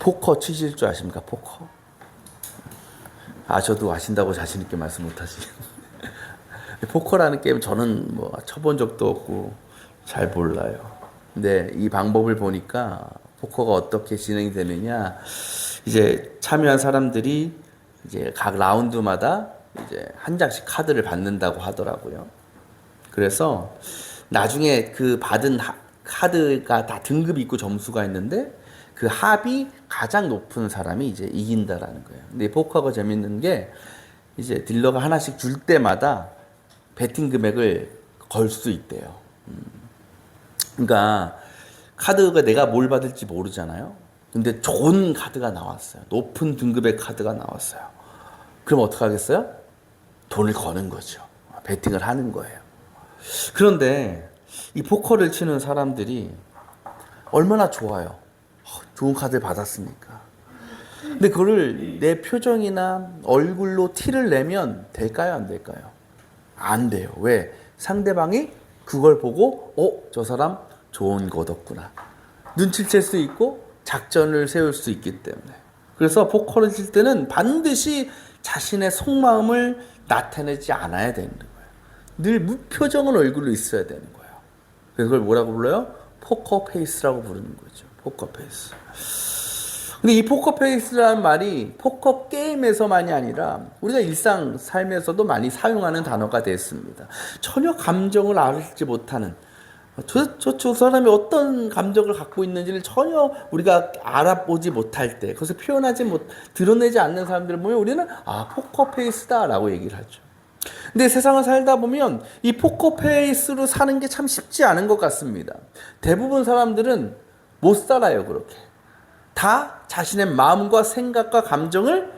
포커 치실 줄 아십니까? 포커. 저도 아신다고 자신 있게 말씀 못하시겠. 포커라는 게임 저는 뭐 쳐본 적도 없고 잘 몰라요. 근데 이 방법을 보니까 포커가 어떻게 진행이 되느냐, 이제 참여한 사람들이 이제 각 라운드마다 이제 한 장씩 카드를 받는다고 하더라고요. 그래서 나중에 그 받은 카드가 다 등급이 있고 점수가 있는데 그 합이 가장 높은 사람이 이제 이긴다라는 거예요. 근데 이 포커가 재밌는 게 이제 딜러가 하나씩 줄 때마다 베팅 금액을 걸 수 있대요. 그러니까 카드가 내가 뭘 받을지 모르잖아요. 근데 좋은 카드가 나왔어요. 높은 등급의 카드가 나왔어요. 그럼 어떡하겠어요? 돈을 거는 거죠. 베팅을 하는 거예요. 그런데 이 포커를 치는 사람들이 얼마나 좋아요. 좋은 카드를 받았으니까. 근데 그거를 내 표정이나 얼굴로 티를 내면 될까요? 안 될까요? 안 돼요. 왜? 상대방이 그걸 보고 저 사람 좋은 거 얻었구나. 눈치챌 수 있고 작전을 세울 수 있기 때문에. 그래서 포커를 칠 때는 반드시 자신의 속마음을 나타내지 않아야 되는 거예요. 늘 무표정한 얼굴로 있어야 되는 거예요. 그래서 그걸 뭐라고 불러요? 포커 페이스라고 부르는 거죠. 포커 페이스. 근데 이 포커 페이스라는 말이 포커 게임에서만이 아니라 우리가 일상 삶에서도 많이 사용하는 단어가 됐습니다. 전혀 감정을 알지 못하는, 저 사람이 어떤 감정을 갖고 있는지를 전혀 우리가 알아보지 못할 때, 그것을 드러내지 않는 사람들을 보면 우리는 포커 페이스다라고 얘기를 하죠. 근데 세상을 살다 보면 이 포커 페이스로 사는 게 참 쉽지 않은 것 같습니다. 대부분 사람들은 못 살아요, 그렇게. 다 자신의 마음과 생각과 감정을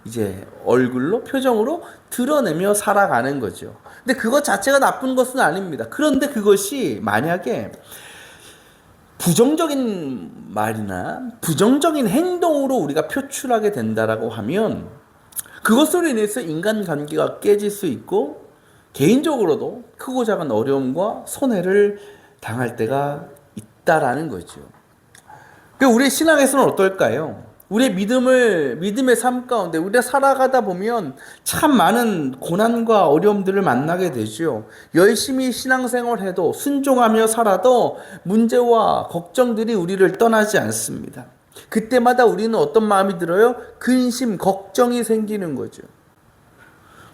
이제 얼굴로, 표정으로 드러내며 살아가는 거죠. 근데 그것 자체가 나쁜 것은 아닙니다. 그런데 그것이 만약에 부정적인 말이나 부정적인 행동으로 우리가 표출하게 된다라고 하면 그것으로 인해서 인간관계가 깨질 수 있고 개인적으로도 크고 작은 어려움과 손해를 당할 때가 있다라는 거죠. 우리의 신앙에서는 어떨까요? 우리의 믿음의 삶 가운데 우리가 살아가다 보면 참 많은 고난과 어려움들을 만나게 되죠. 열심히 신앙생활을 해도 순종하며 살아도 문제와 걱정들이 우리를 떠나지 않습니다. 그때마다 우리는 어떤 마음이 들어요? 근심, 걱정이 생기는 거죠.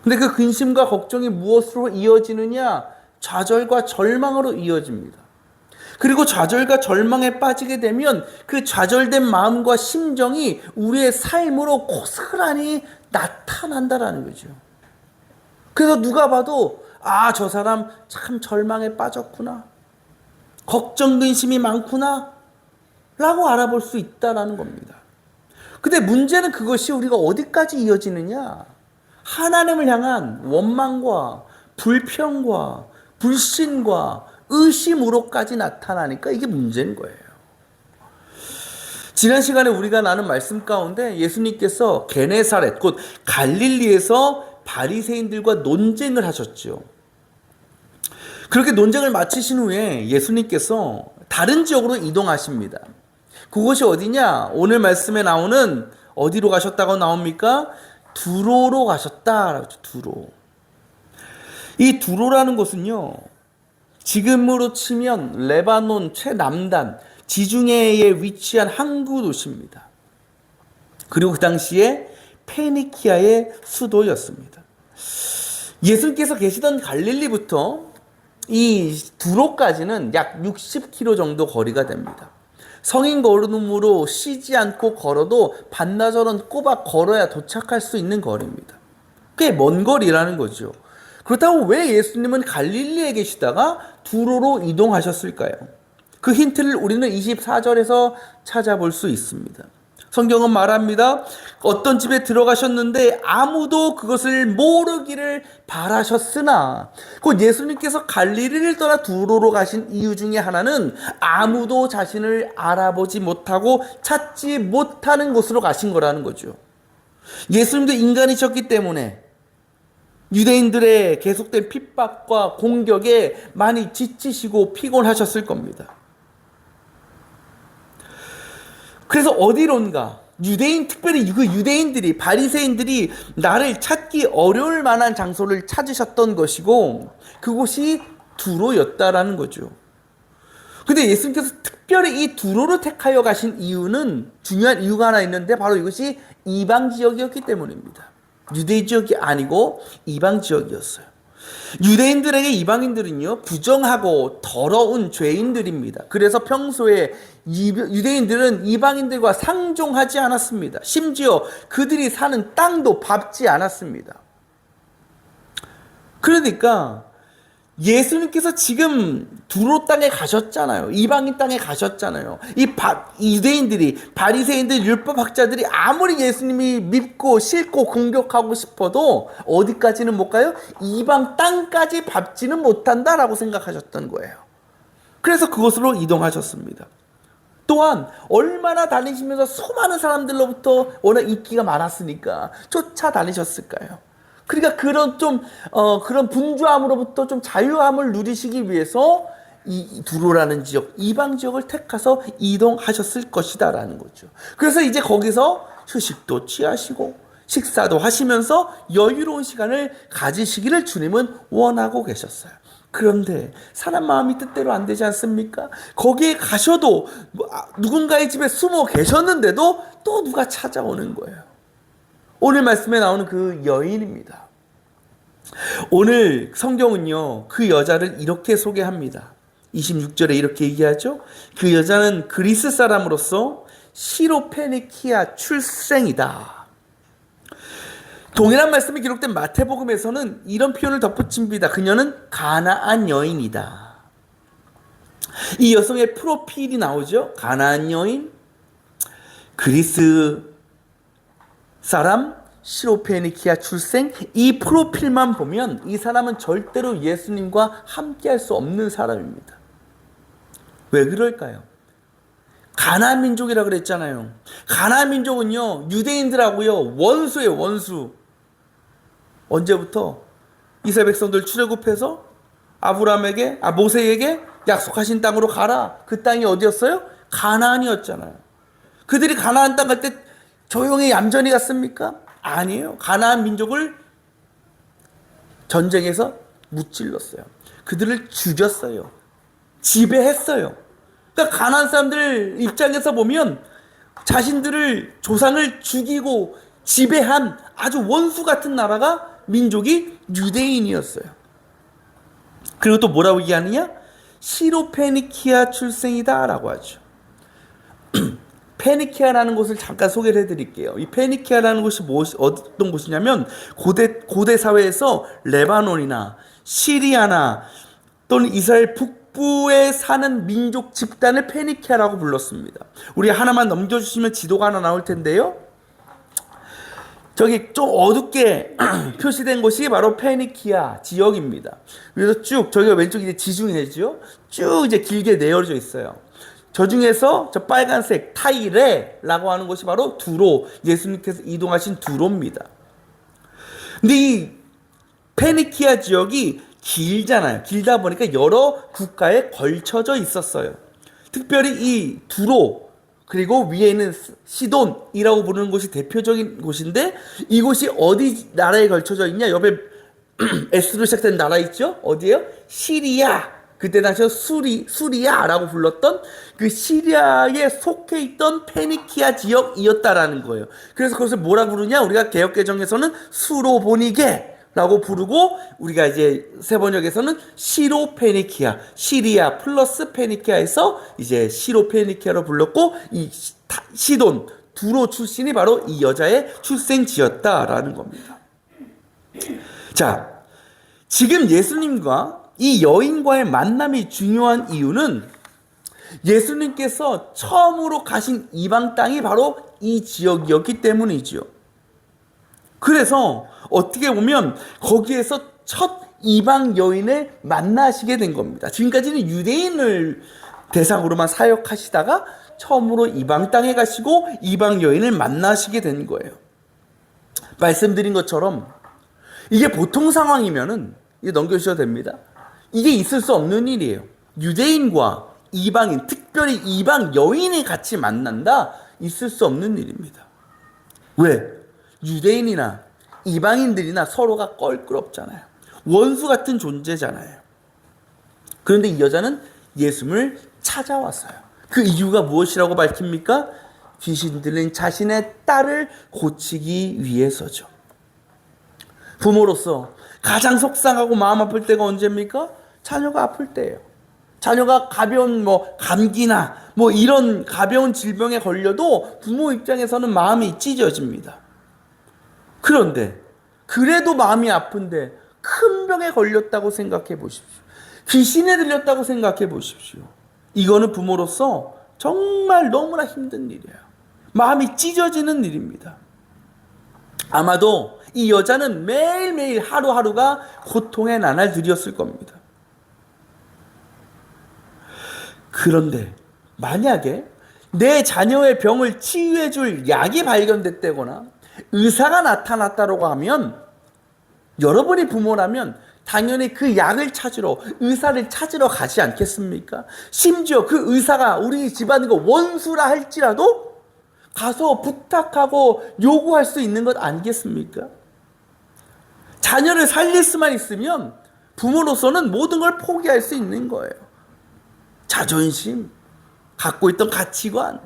근데 그 근심과 걱정이 무엇으로 이어지느냐? 좌절과 절망으로 이어집니다. 그리고 좌절과 절망에 빠지게 되면 그 좌절된 마음과 심정이 우리의 삶으로 고스란히 나타난다라는 거죠. 그래서 누가 봐도 저 사람 참 절망에 빠졌구나, 걱정 근심이 많구나 라고 알아볼 수 있다라는 겁니다. 근데 문제는 그것이 우리가 어디까지 이어지느냐? 하나님을 향한 원망과 불평과 불신과 의심으로까지 나타나니까 이게 문제인 거예요. 지난 시간에 우리가 나눈 말씀 가운데 예수님께서 게네사렛 곧 갈릴리에서 바리새인들과 논쟁을 하셨죠. 그렇게 논쟁을 마치신 후에 예수님께서 다른 지역으로 이동하십니다. 그곳이 어디냐? 오늘 말씀에 나오는 어디로 가셨다고 나옵니까? 두로로 가셨다. 두로. 이 두로라는 곳은요, 지금으로 치면 레바논 최남단 지중해에 위치한 항구 도시입니다. 그리고 그 당시에 페니키아의 수도였습니다. 예수님께서 계시던 갈릴리부터 이 두로까지는 약 60km 정도 거리가 됩니다. 성인 걸음으로 쉬지 않고 걸어도 반나절은 꼬박 걸어야 도착할 수 있는 거리입니다. 꽤 먼 거리라는 거죠. 그렇다면 왜 예수님은 갈릴리에 계시다가 두로로 이동하셨을까요? 그 힌트를 우리는 24절에서 찾아볼 수 있습니다. 성경은 말합니다. 어떤 집에 들어가셨는데 아무도 그것을 모르기를 바라셨으나, 곧 예수님께서 갈릴리를 떠나 두로로 가신 이유 중에 하나는 아무도 자신을 알아보지 못하고 찾지 못하는 곳으로 가신 거라는 거죠. 예수님도 인간이셨기 때문에 유대인들의 계속된 핍박과 공격에 많이 지치시고 피곤하셨을 겁니다. 그래서 어디론가 유대인, 특별히 그 유대인들이, 바리새인들이 나를 찾기 어려울 만한 장소를 찾으셨던 것이고 그곳이 두로였다라는 거죠. 근데 예수님께서 특별히 이 두로를 택하여 가신 이유는, 중요한 이유가 하나 있는데 바로 이것이 이방 지역이었기 때문입니다. 유대 지역이 아니고 이방 지역이었어요. 유대인들에게 이방인들은요, 부정하고 더러운 죄인들입니다. 그래서 평소에 유대인들은 이방인들과 상종하지 않았습니다. 심지어 그들이 사는 땅도 밟지 않았습니다. 그러니까 예수님께서 지금 두로 땅에 가셨잖아요. 이방인 땅에 가셨잖아요. 이 유대인들이, 바리새인들, 율법학자들이 아무리 예수님이 밉고 싫고 공격하고 싶어도 어디까지는 못 가요? 이방 땅까지 밟지는 못한다라고 생각하셨던 거예요. 그래서 그곳으로 이동하셨습니다. 또한 얼마나 다니시면서 수많은 사람들로부터 워낙 인기가 많았으니까 쫓아다니셨을까요? 그러니까 그런 분주함으로부터 좀 자유함을 누리시기 위해서 이 두로라는 지역, 이방 지역을 택해서 이동하셨을 것이다라는 거죠. 그래서 이제 거기서 휴식도 취하시고 식사도 하시면서 여유로운 시간을 가지시기를 주님은 원하고 계셨어요. 그런데 사람 마음이 뜻대로 안 되지 않습니까? 거기에 가셔도 누군가의 집에 숨어 계셨는데도 또 누가 찾아오는 거예요. 오늘 말씀에 나오는 그 여인입니다. 오늘 성경은요, 그 여자를 이렇게 소개합니다. 26절에 이렇게 얘기하죠. 그 여자는 그리스 사람으로서 시로페니키아 출생이다. 동일한 말씀이 기록된 마태복음에서는 이런 표현을 덧붙입니다. 그녀는 가나안 여인이다. 이 여성의 프로필이 나오죠. 가나안 여인, 그리스 사람, 시로페니키아 출생. 이 프로필만 보면 이 사람은 절대로 예수님과 함께할 수 없는 사람입니다. 왜 그럴까요? 가나안 민족이라 그랬잖아요. 가나안 민족은요, 유대인들하고요 원수예요, 원수. 언제부터? 이스라엘 백성들 출애굽해서 모세에게 약속하신 땅으로 가라. 그 땅이 어디였어요? 가나안이었잖아요. 그들이 가나안 땅 갈 때 조용히 얌전히 갔습니까? 아니에요. 가나안 민족을 전쟁에서 무찔렀어요. 그들을 죽였어요. 지배했어요. 그러니까 가나안 사람들 입장에서 보면 자신들을, 조상을 죽이고 지배한 아주 원수 같은 나라가, 민족이 유대인이었어요. 그리고 또 뭐라고 얘기하느냐? 시로페니키아 출생이다 라고 하죠. 페니키아라는 곳을 잠깐 소개를 해드릴게요. 이 페니키아라는 곳이 어떤 곳이냐면 고대 사회에서 레바논이나 시리아나 또는 이스라엘 북부에 사는 민족 집단을 페니키아라고 불렀습니다. 우리 하나만 넘겨주시면 지도가 하나 나올 텐데요. 저기 좀 어둡게 표시된 곳이 바로 페니키아 지역입니다. 그래서 쭉 저기가 왼쪽이 이제 지중해죠. 쭉 이제 길게 내어져 있어요. 저 중에서 저 빨간색 타이레라고 하는 곳이 바로 두로, 예수님께서 이동하신 두로입니다. 근데 이 페니키아 지역이 길잖아요. 길다 보니까 여러 국가에 걸쳐져 있었어요. 특별히 이 두로, 그리고 위에 있는 시돈이라고 부르는 곳이 대표적인 곳인데, 이곳이 어디 나라에 걸쳐져 있냐? 옆에 S로 시작된 나라 있죠? 어디예요? 시리아. 그때 당시에 수리아라고 불렀던 그 시리아에 속해 있던 페니키아 지역이었다라는 거예요. 그래서 그것을 뭐라 부르냐? 우리가 개역개정에서는 수로보니게라고 부르고, 우리가 이제 세번역에서는 시로페니키아, 시리아 플러스 페니키아에서 이제 시로페니키아로 불렀고, 이 시돈, 두로 출신이 바로 이 여자의 출생지였다라는 겁니다. 자, 지금 예수님과 이 여인과의 만남이 중요한 이유는 예수님께서 처음으로 가신 이방 땅이 바로 이 지역이었기 때문이죠. 그래서 어떻게 보면 거기에서 첫 이방 여인을 만나시게 된 겁니다. 지금까지는 유대인을 대상으로만 사역하시다가 처음으로 이방 땅에 가시고 이방 여인을 만나시게 된 거예요. 말씀드린 것처럼 이게 보통 상황이면은 이제 넘겨주셔도 됩니다. 이게 있을 수 없는 일이에요. 유대인과 이방인, 특별히 이방 여인이 같이 만난다? 있을 수 없는 일입니다. 왜? 유대인이나 이방인들이나 서로가 껄끄럽잖아요. 원수 같은 존재잖아요. 그런데 이 여자는 예수님을 찾아왔어요. 그 이유가 무엇이라고 밝힙니까? 귀신 들린 자신의 딸을 고치기 위해서죠. 부모로서 가장 속상하고 마음 아플 때가 언제입니까? 자녀가 아플 때예요. 자녀가 가벼운 감기나 이런 가벼운 질병에 걸려도 부모 입장에서는 마음이 찢어집니다. 그런데 그래도 마음이 아픈데 큰 병에 걸렸다고 생각해 보십시오. 귀신에 들렸다고 생각해 보십시오. 이거는 부모로서 정말 너무나 힘든 일이에요. 마음이 찢어지는 일입니다. 아마도 이 여자는 매일매일 하루하루가 고통의 나날들이었을 겁니다. 그런데 만약에 내 자녀의 병을 치유해 줄 약이 발견됐다거나 의사가 나타났다고 하면, 여러분이 부모라면 당연히 그 약을 찾으러, 의사를 찾으러 가지 않겠습니까? 심지어 그 의사가 우리 집안의 원수라 할지라도 가서 부탁하고 요구할 수 있는 것 아니겠습니까? 자녀를 살릴 수만 있으면 부모로서는 모든 걸 포기할 수 있는 거예요. 자존심, 갖고 있던 가치관,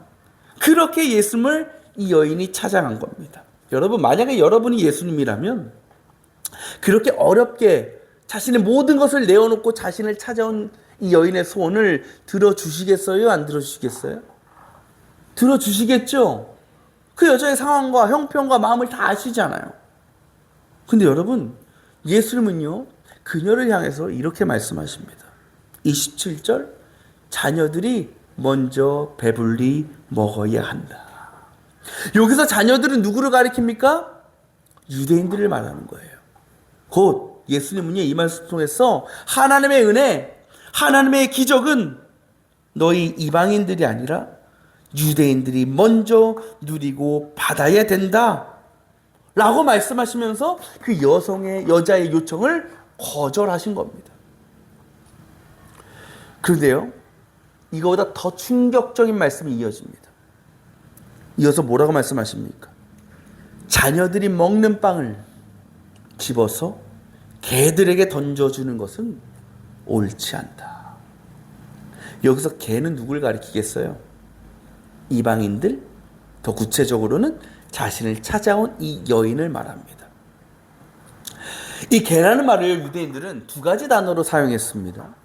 그렇게 예수님을 이 여인이 찾아간 겁니다. 여러분, 만약에 여러분이 예수님이라면 그렇게 어렵게 자신의 모든 것을 내어놓고 자신을 찾아온 이 여인의 소원을 들어주시겠어요? 안 들어주시겠어요? 들어주시겠죠? 그 여자의 상황과 형편과 마음을 다 아시잖아요. 근데 여러분, 예수님은요, 그녀를 향해서 이렇게 말씀하십니다. 27절, 자녀들이 먼저 배불리 먹어야 한다. 여기서 자녀들은 누구를 가리킵니까? 유대인들을 말하는 거예요. 곧 예수님은요, 이 말씀 통해서 하나님의 은혜, 하나님의 기적은 너희 이방인들이 아니라 유대인들이 먼저 누리고 받아야 된다 라고 말씀하시면서 그 여자의 요청을 거절하신 겁니다. 그런데요, 이거보다 더 충격적인 말씀이 이어집니다. 이어서 뭐라고 말씀하십니까? 자녀들이 먹는 빵을 집어서 개들에게 던져주는 것은 옳지 않다. 여기서 개는 누굴 가리키겠어요? 이방인들, 더 구체적으로는 자신을 찾아온 이 여인을 말합니다. 이 개라는 말을 유대인들은 두 가지 단어로 사용했습니다.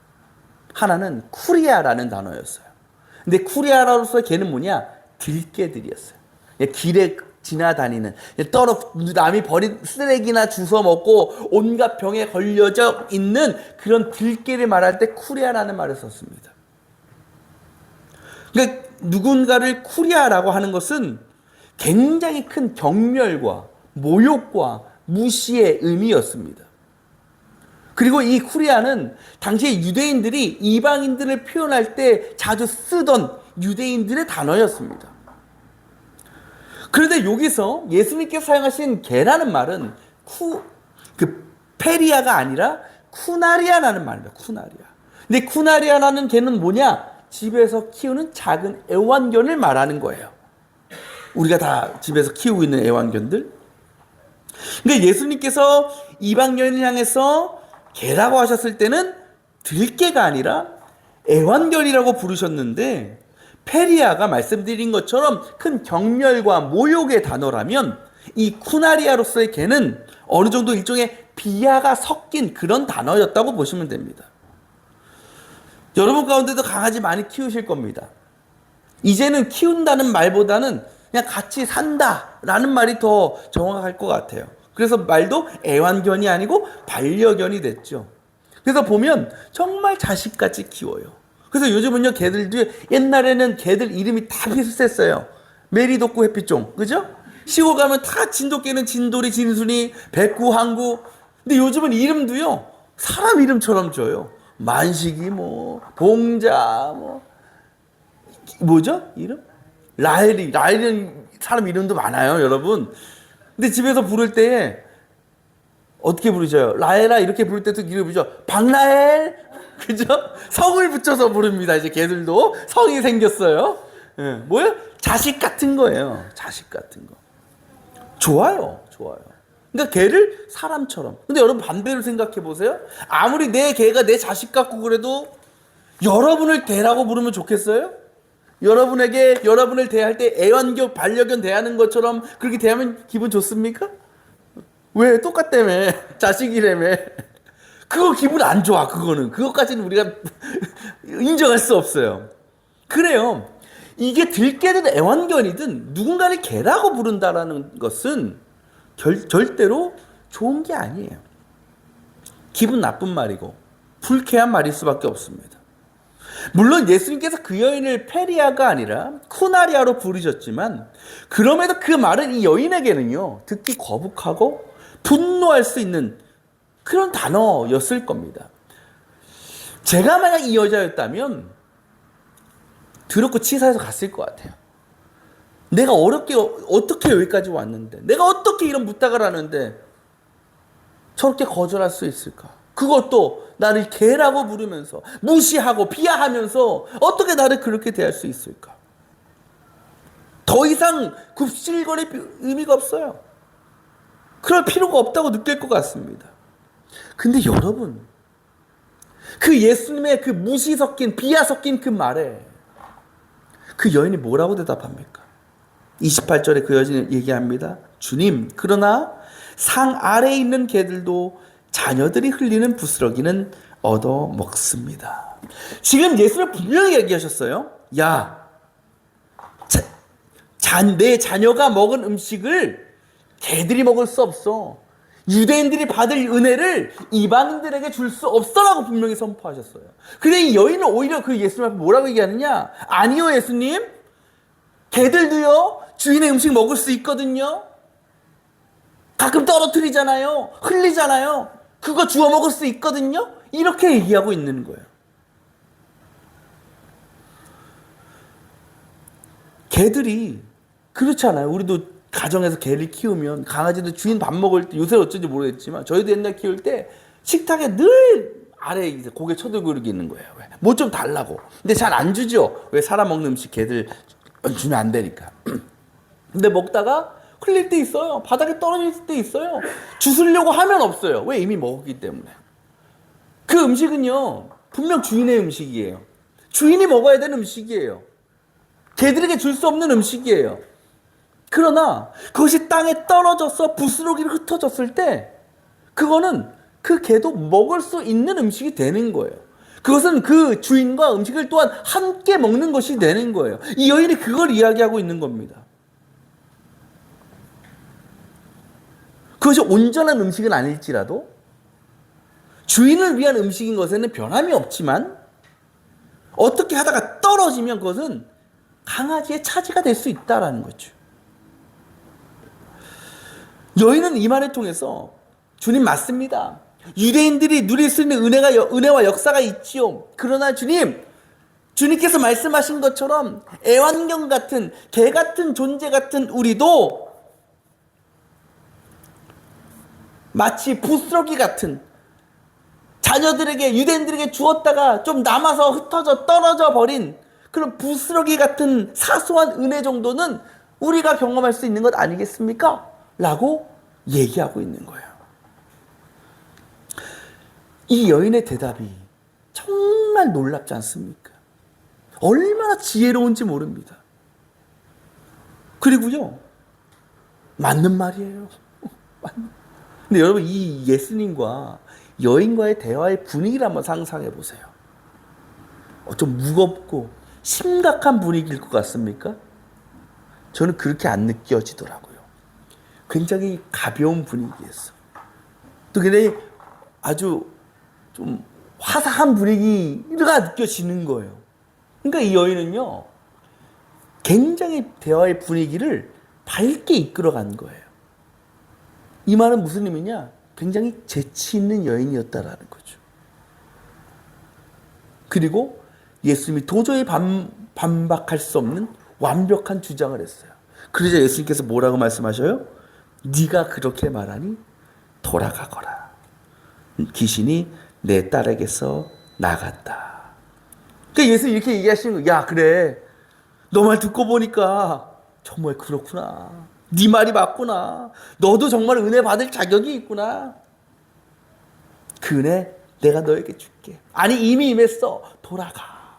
하나는 쿠리아라는 단어였어요. 근데 쿠리아로서 개는 뭐냐? 들개들이었어요. 길에 지나다니는, 남이 버린 쓰레기나 주워 먹고 온갖 병에 걸려져 있는 그런 들개를 말할 때 쿠리아라는 말을 썼습니다. 그러니까 누군가를 쿠리아라고 하는 것은 굉장히 큰 경멸과 모욕과 무시의 의미였습니다. 그리고 이 쿠리아는 당시에 유대인들이 이방인들을 표현할 때 자주 쓰던 유대인들의 단어였습니다. 그런데 여기서 예수님께서 사용하신 개라는 말은 페리아가 아니라 쿠나리아라는 말입니다. 쿠나리아. 근데 쿠나리아라는 개는 뭐냐? 집에서 키우는 작은 애완견을 말하는 거예요. 우리가 다 집에서 키우고 있는 애완견들. 그러니까 예수님께서 이방 여인을 향해서 개라고 하셨을 때는 들개가 아니라 애완견이라고 부르셨는데, 페리아가 말씀드린 것처럼 큰 경멸과 모욕의 단어라면 이 쿠나리아로서의 개는 어느 정도 일종의 비하가 섞인 그런 단어였다고 보시면 됩니다. 여러분 가운데도 강아지 많이 키우실 겁니다. 이제는 키운다는 말보다는 그냥 같이 산다라는 말이 더 정확할 것 같아요. 그래서 말도 애완견이 아니고 반려견이 됐죠. 그래서 보면 정말 자식같이 키워요. 그래서 요즘은요, 개들도, 옛날에는 개들 이름이 다 비슷했어요. 메리도꾸, 해피종, 그죠? 시골 가면 다 진돗개는 진돌이, 진순이, 백구, 항구. 근데 요즘은 이름도요, 사람 이름처럼 줘요. 만식이, 봉자, 뭐죠? 이름? 라헬은 사람 이름도 많아요, 여러분. 근데 집에서 부를 때 어떻게 부르죠? 라헬아 이렇게 부를 때도 이름 부르죠. 박라헬, 그죠? 성을 붙여서 부릅니다. 이제 개들도 성이 생겼어요. 예, 뭐예요? 자식 같은 거예요. 자식 같은 거. 좋아요. 좋아요. 그러니까 개를 사람처럼. 근데 여러분 반대로 생각해 보세요. 아무리 내 개가 내 자식 같고 그래도 여러분을 개라고 부르면 좋겠어요? 여러분에게 여러분을 대할 때 애완견, 반려견 대하는 것처럼 그렇게 대하면 기분 좋습니까? 왜? 똑같다며. 자식이라며. 그거 기분 안 좋아. 그것까지는 우리가 인정할 수 없어요. 그래요. 이게 들개든 애완견이든 누군가를 개라고 부른다라는 것은 절대로 좋은 게 아니에요. 기분 나쁜 말이고 불쾌한 말일 수밖에 없습니다. 물론 예수님께서 그 여인을 페리아가 아니라 쿠나리아로 부르셨지만 그럼에도 그 말은 이 여인에게는요 듣기 거북하고 분노할 수 있는 그런 단어였을 겁니다. 제가 만약 이 여자였다면 더럽고 치사해서 갔을 것 같아요. 내가 어떻게 여기까지 왔는데, 내가 어떻게 이런 부탁을 하는데 저렇게 거절할 수 있을까? 그것도 나를 개라고 부르면서 무시하고 비하하면서 어떻게 나를 그렇게 대할 수 있을까? 더 이상 굽실거릴 의미가 없어요. 그럴 필요가 없다고 느낄 것 같습니다. 근데 여러분, 그 예수님의 그 무시 섞인 비하 섞인 그 말에 그 여인이 뭐라고 대답합니까? 28절에 그 여인이 얘기합니다. 주님, 그러나 상 아래에 있는 개들도 자녀들이 흘리는 부스러기는 얻어 먹습니다. 지금 예수는 분명히 얘기하셨어요. 야, 내 자녀가 먹은 음식을 개들이 먹을 수 없어. 유대인들이 받을 은혜를 이방인들에게 줄 수 없어라고 분명히 선포하셨어요. 근데 이 여인은 오히려 그 예수님 앞에 뭐라고 얘기하느냐? 아니요, 예수님. 개들도요, 주인의 음식 먹을 수 있거든요. 가끔 떨어뜨리잖아요. 흘리잖아요. 그거 주워 먹을 수 있거든요. 이렇게 얘기하고 있는 거예요. 개들이 그렇잖아요. 우리도 가정에서 개를 키우면 강아지도 주인 밥 먹을 때 요새 어쩐지 모르겠지만 저희도 옛날 키울 때 식탁에 늘 아래에 이제 고개 쳐들고 이렇게 있는 거예요. 뭐 좀 달라고. 근데 잘 안 주죠. 왜 사람 먹는 음식 개들 주면 안 되니까. 근데 먹다가 흘릴 때 있어요. 바닥에 떨어질 때 있어요. 주스려고 하면 없어요. 왜? 이미 먹었기 때문에. 그 음식은요 분명 주인의 음식이에요. 주인이 먹어야 되는 음식이에요. 개들에게 줄 수 없는 음식이에요. 그러나 그것이 땅에 떨어져서 부스러기로 흩어졌을 때 그거는 그 개도 먹을 수 있는 음식이 되는 거예요. 그것은 그 주인과 음식을 또한 함께 먹는 것이 되는 거예요. 이 여인이 그걸 이야기하고 있는 겁니다. 그것이 온전한 음식은 아닐지라도 주인을 위한 음식인 것에는 변함이 없지만 어떻게 하다가 떨어지면 그것은 강아지의 차지가 될 수 있다는 거죠. 여인은 이 말을 통해서 주님 맞습니다. 유대인들이 누릴 수 있는 은혜와 역사가 있지요. 그러나 주님께서 말씀하신 것처럼 애완견 같은 개 같은 존재 같은 우리도 마치 부스러기 같은 자녀들에게 유대인들에게 주었다가 좀 남아서 흩어져 떨어져 버린 그런 부스러기 같은 사소한 은혜 정도는 우리가 경험할 수 있는 것 아니겠습니까? 라고 얘기하고 있는 거예요. 이 여인의 대답이 정말 놀랍지 않습니까? 얼마나 지혜로운지 모릅니다. 그리고요, 맞는 말이에요. 근데 여러분, 이 예수님과 여인과의 대화의 분위기를 한번 상상해 보세요. 좀 무겁고 심각한 분위기일 것 같습니까? 저는 그렇게 안 느껴지더라고요. 굉장히 가벼운 분위기였어. 또 굉장히 아주 좀 화사한 분위기가 느껴지는 거예요. 그러니까 이 여인은요, 굉장히 대화의 분위기를 밝게 이끌어간 거예요. 이 말은 무슨 의미냐? 굉장히 재치 있는 여인이었다라는 거죠. 그리고 예수님이 도저히 반박할 수 없는 완벽한 주장을 했어요. 그러자 예수님께서 뭐라고 말씀하셔요? 네가 그렇게 말하니 돌아가거라. 귀신이 내 딸에게서 나갔다. 그러니까 예수님이 이렇게 얘기하시는 거예요. 야, 그래. 너 말 듣고 보니까 정말 그렇구나. 네 말이 맞구나. 너도 정말 은혜 받을 자격이 있구나. 그 은혜 내가 너에게 줄게. 아니 이미 임했어. 돌아가.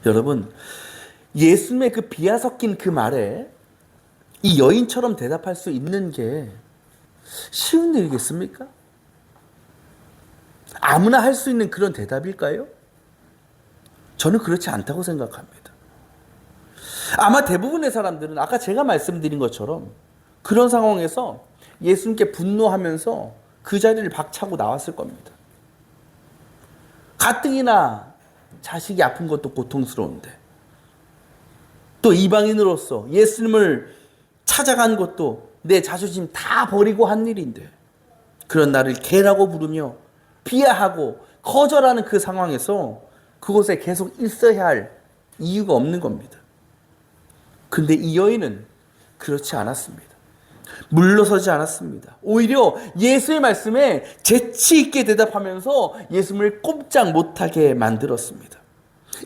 여러분, 예수님의 그 비하 섞인 그 말에 이 여인처럼 대답할 수 있는 게 쉬운 일이겠습니까? 아무나 할 수 있는 그런 대답일까요? 저는 그렇지 않다고 생각합니다. 아마 대부분의 사람들은 아까 제가 말씀드린 것처럼 그런 상황에서 예수님께 분노하면서 그 자리를 박차고 나왔을 겁니다. 가뜩이나 자식이 아픈 것도 고통스러운데, 또 이방인으로서 예수님을 찾아간 것도 내 자존심 다 버리고 한 일인데, 그런 나를 개라고 부르며 비하하고 거절하는 그 상황에서 그곳에 계속 있어야 할 이유가 없는 겁니다. 근데 이 여인은 그렇지 않았습니다. 물러서지 않았습니다. 오히려 예수의 말씀에 재치 있게 대답하면서 예수님을 꼼짝 못하게 만들었습니다.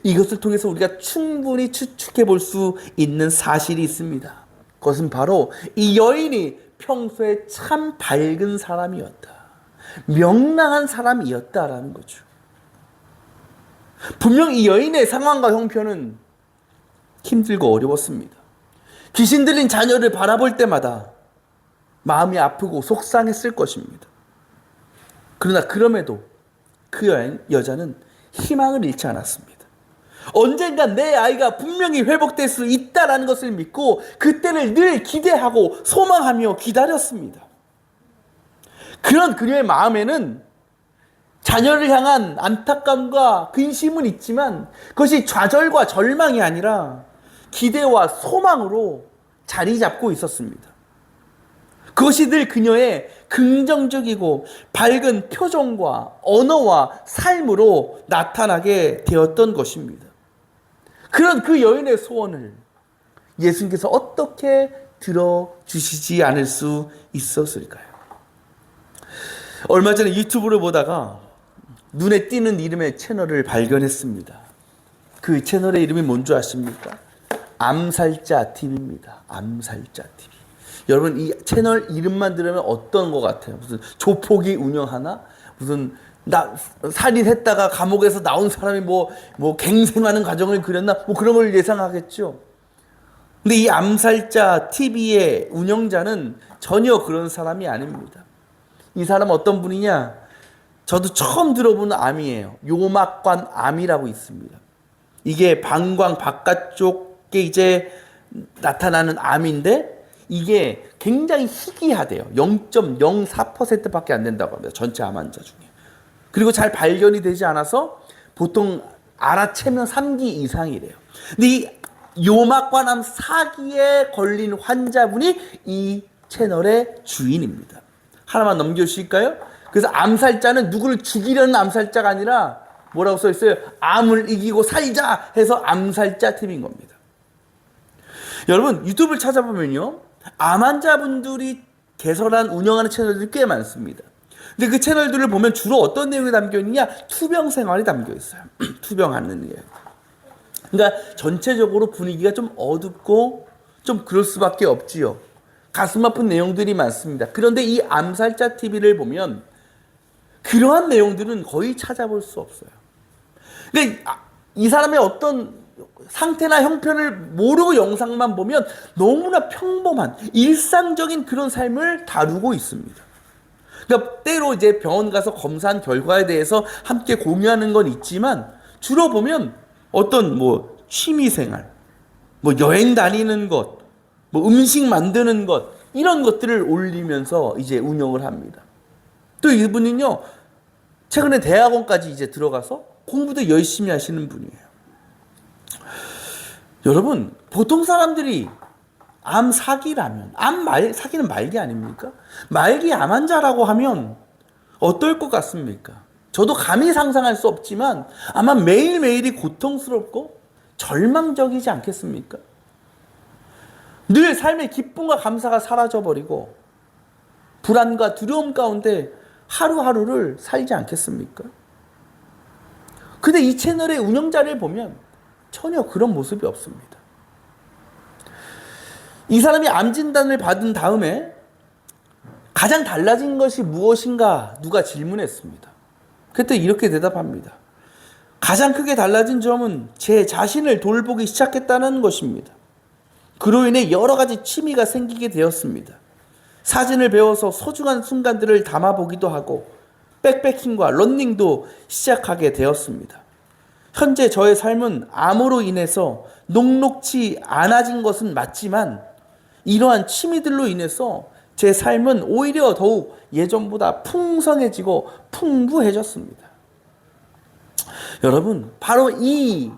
이것을 통해서 우리가 충분히 추측해 볼 수 있는 사실이 있습니다. 그것은 바로 이 여인이 평소에 참 밝은 사람이었다. 명랑한 사람이었다라는 거죠. 분명 이 여인의 상황과 형편은 힘들고 어려웠습니다. 귀신 들린 자녀를 바라볼 때마다 마음이 아프고 속상했을 것입니다. 그러나 그럼에도 그 여자는 희망을 잃지 않았습니다. 언젠간 내 아이가 분명히 회복될 수 있다는 것을 믿고 그때를 늘 기대하고 소망하며 기다렸습니다. 그런 그녀의 마음에는 자녀를 향한 안타까움과 근심은 있지만 그것이 좌절과 절망이 아니라 기대와 소망으로 자리 잡고 있었습니다. 그것이 늘 그녀의 긍정적이고 밝은 표정과 언어와 삶으로 나타나게 되었던 것입니다. 그런 그 여인의 소원을 예수님께서 어떻게 들어주시지 않을 수 있었을까요? 얼마 전에 유튜브를 보다가 눈에 띄는 이름의 채널을 발견했습니다. 그 채널의 이름이 뭔지 아십니까? 암살자 TV입니다. 암살자 TV. 여러분 이 채널 이름만 들으면 어떤 것 같아요? 무슨 조폭이 운영하나? 무슨 살인했다가 감옥에서 나온 사람이 뭐 갱생하는 과정을 그렸나? 뭐 그런 걸 예상하겠죠. 근데 이 암살자 TV의 운영자는 전혀 그런 사람이 아닙니다. 이 사람 어떤 분이냐? 저도 처음 들어보는 암이에요. 요막관 암이라고 있습니다. 이게 방광 바깥쪽에 이제 나타나는 암인데 이게 굉장히 희귀하대요. 0.04%밖에 안 된다고 합니다. 전체 암 환자 중에. 그리고 잘 발견이 되지 않아서 보통 알아채면 3기 이상이래요. 근데 이 요막관암 4기에 걸린 환자분이 이 채널의 주인입니다. 하나만 넘겨주실까요? 그래서 암살자는 누구를 죽이려는 암살자가 아니라 뭐라고 써 있어요? 암을 이기고 살자 해서 암살자 팀인 겁니다. 여러분 유튜브를 찾아보면요, 암 환자분들이 개설한 운영하는 채널들이 꽤 많습니다. 근데 그 채널들을 보면 주로 어떤 내용이 담겨 있느냐? 투병 생활이 담겨 있어요. 투병하는 게. 그러니까 전체적으로 분위기가 좀 어둡고 좀 그럴 수밖에 없지요. 가슴 아픈 내용들이 많습니다. 그런데 이 암살자 TV를 보면 그러한 내용들은 거의 찾아볼 수 없어요. 그러니까 이 사람의 어떤 상태나 형편을 모르고 영상만 보면 너무나 평범한 일상적인 그런 삶을 다루고 있습니다. 그러니까 때로 이제 병원 가서 검사한 결과에 대해서 함께 공유하는 건 있지만 주로 보면 어떤 뭐 취미생활, 뭐 여행 다니는 것, 뭐 음식 만드는 것, 이런 것들을 올리면서 이제 운영을 합니다. 또 이분은요, 최근에 대학원까지 이제 들어가서 공부도 열심히 하시는 분이에요. 여러분, 보통 사람들이 암 사기라면, 사기는 말기 아닙니까? 말기 암 환자라고 하면 어떨 것 같습니까? 저도 감히 상상할 수 없지만 아마 매일매일이 고통스럽고 절망적이지 않겠습니까? 늘 삶의 기쁨과 감사가 사라져버리고 불안과 두려움 가운데 하루하루를 살지 않겠습니까? 근데 이 채널의 운영자를 보면 전혀 그런 모습이 없습니다. 이 사람이 암 진단을 받은 다음에 가장 달라진 것이 무엇인가 누가 질문했습니다. 그때 이렇게 대답합니다. 가장 크게 달라진 점은 제 자신을 돌보기 시작했다는 것입니다. 그로 인해 여러 가지 취미가 생기게 되었습니다. 사진을 배워서 소중한 순간들을 담아보기도 하고 백패킹과 러닝도 시작하게 되었습니다. 현재 저의 삶은 암으로 인해서 녹록지 않아진 것은 맞지만 이러한 취미들로 인해서 제 삶은 오히려 더욱 예전보다 풍성해지고 풍부해졌습니다. 여러분, 바로 이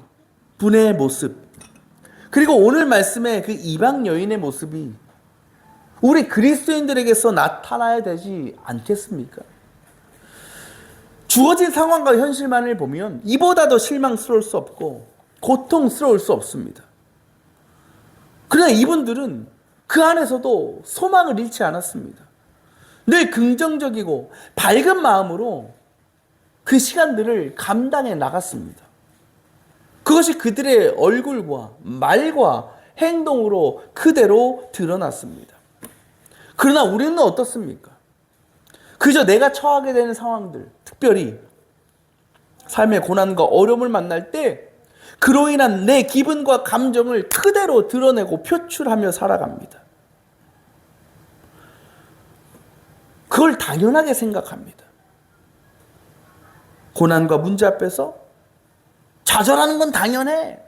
분의 모습, 그리고 오늘 말씀의 그 이방 여인의 모습이 우리 그리스도인들에게서 나타나야 되지 않겠습니까? 주어진 상황과 현실만을 보면 이보다 더 실망스러울 수 없고 고통스러울 수 없습니다. 그러나 이분들은 그 안에서도 소망을 잃지 않았습니다. 늘 긍정적이고 밝은 마음으로 그 시간들을 감당해 나갔습니다. 그것이 그들의 얼굴과 말과 행동으로 그대로 드러났습니다. 그러나 우리는 어떻습니까? 그저 내가 처하게 되는 상황들, 특별히 삶의 고난과 어려움을 만날 때 그로 인한 내 기분과 감정을 그대로 드러내고 표출하며 살아갑니다. 그걸 당연하게 생각합니다. 고난과 문제 앞에서 좌절하는 건 당연해.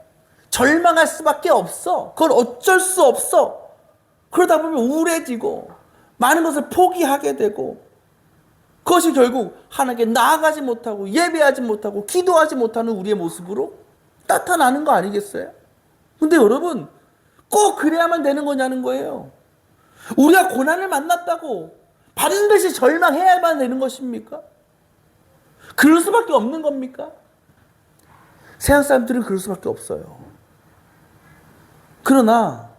절망할 수밖에 없어. 그걸 어쩔 수 없어. 그러다 보면 우울해지고 많은 것을 포기하게 되고 그것이 결국 하나님께 나아가지 못하고 예배하지 못하고 기도하지 못하는 우리의 모습으로 나타나는 거 아니겠어요? 근데 여러분, 꼭 그래야만 되는 거냐는 거예요. 우리가 고난을 만났다고 반드시 절망해야만 되는 것입니까? 그럴 수밖에 없는 겁니까? 세상 사람들은 그럴 수밖에 없어요. 그러나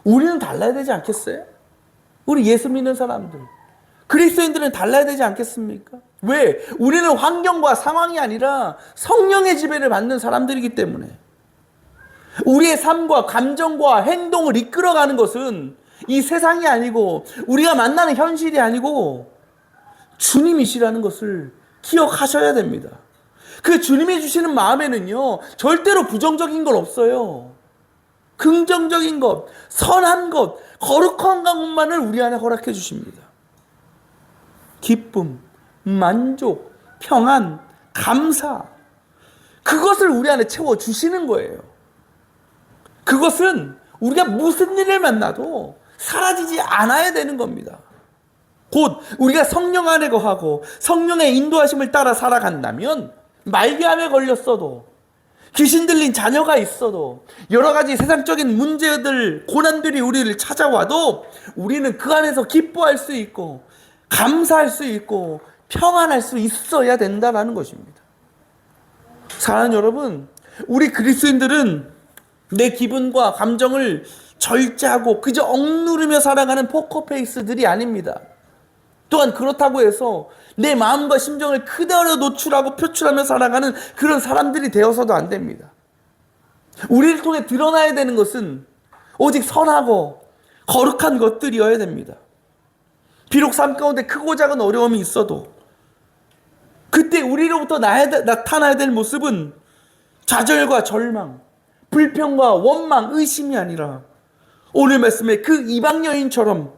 우리는 달라야 되지 않겠어요? 우리 예수 믿는 사람들, 그리스도인들은 달라야 되지 않겠습니까? 왜? 우리는 환경과 상황이 아니라 성령의 지배를 받는 사람들이기 때문에 우리의 삶과 감정과 행동을 이끌어가는 것은 이 세상이 아니고 우리가 만나는 현실이 아니고 주님이시라는 것을 기억하셔야 됩니다. 그 주님이 주시는 마음에는요, 절대로 부정적인 건 없어요. 긍정적인 것, 선한 것, 거룩한 것만을 우리 안에 허락해 주십니다. 기쁨, 만족, 평안, 감사, 그것을 우리 안에 채워주시는 거예요. 그것은 우리가 무슨 일을 만나도 사라지지 않아야 되는 겁니다. 곧 우리가 성령 안에 거하고 성령의 인도하심을 따라 살아간다면 말기암에 걸렸어도, 귀신 들린 자녀가 있어도, 여러 가지 세상적인 문제들, 고난들이 우리를 찾아와도 우리는 그 안에서 기뻐할 수 있고 감사할 수 있고 평안할 수 있어야 된다는 것입니다. 사랑하는 여러분, 우리 그리스도인들은 내 기분과 감정을 절제하고 그저 억누르며 살아가는 포커페이스들이 아닙니다. 또한 그렇다고 해서 내 마음과 심정을 그대로 노출하고 표출하며 살아가는 그런 사람들이 되어서도 안 됩니다. 우리를 통해 드러나야 되는 것은 오직 선하고 거룩한 것들이어야 됩니다. 비록 삶 가운데 크고 작은 어려움이 있어도 그때 우리로부터 나타나야 될 모습은 좌절과 절망, 불평과 원망, 의심이 아니라 오늘 말씀에 그 이방 여인처럼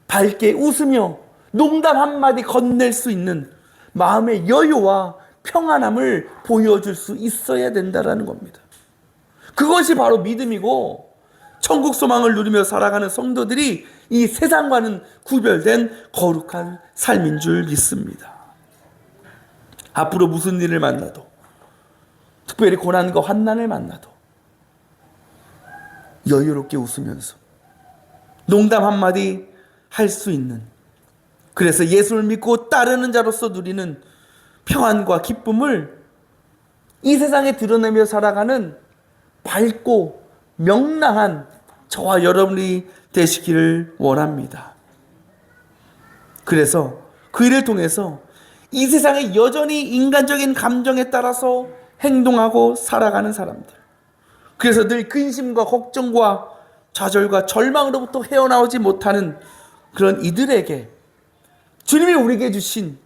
밝게 웃으며 농담 한마디 건넬 수 있는 마음의 여유와 평안함을 보여줄 수 있어야 된다는 겁니다. 그것이 바로 믿음이고 천국 소망을 누리며 살아가는 성도들이 이 세상과는 구별된 거룩한 삶인 줄 믿습니다. 앞으로 무슨 일을 만나도, 특별히 고난과 환난을 만나도 여유롭게 웃으면서 농담 한마디 할 수 있는, 그래서 예수를 믿고 따르는 자로서 누리는 평안과 기쁨을 이 세상에 드러내며 살아가는 밝고 명랑한 저와 여러분이 되시기를 원합니다. 그래서 그 일을 통해서 이 세상에 여전히 인간적인 감정에 따라서 행동하고 살아가는 사람들. 그래서 늘 근심과 걱정과 좌절과 절망으로부터 헤어나오지 못하는 그런 이들에게 주님이 우리에게 주신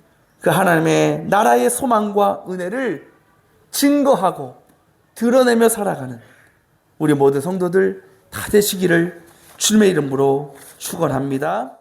그 하나님의 나라의 소망과 은혜를 증거하고 드러내며 살아가는 우리 모든 성도들 다 되시기를 주님의 이름으로 축원합니다.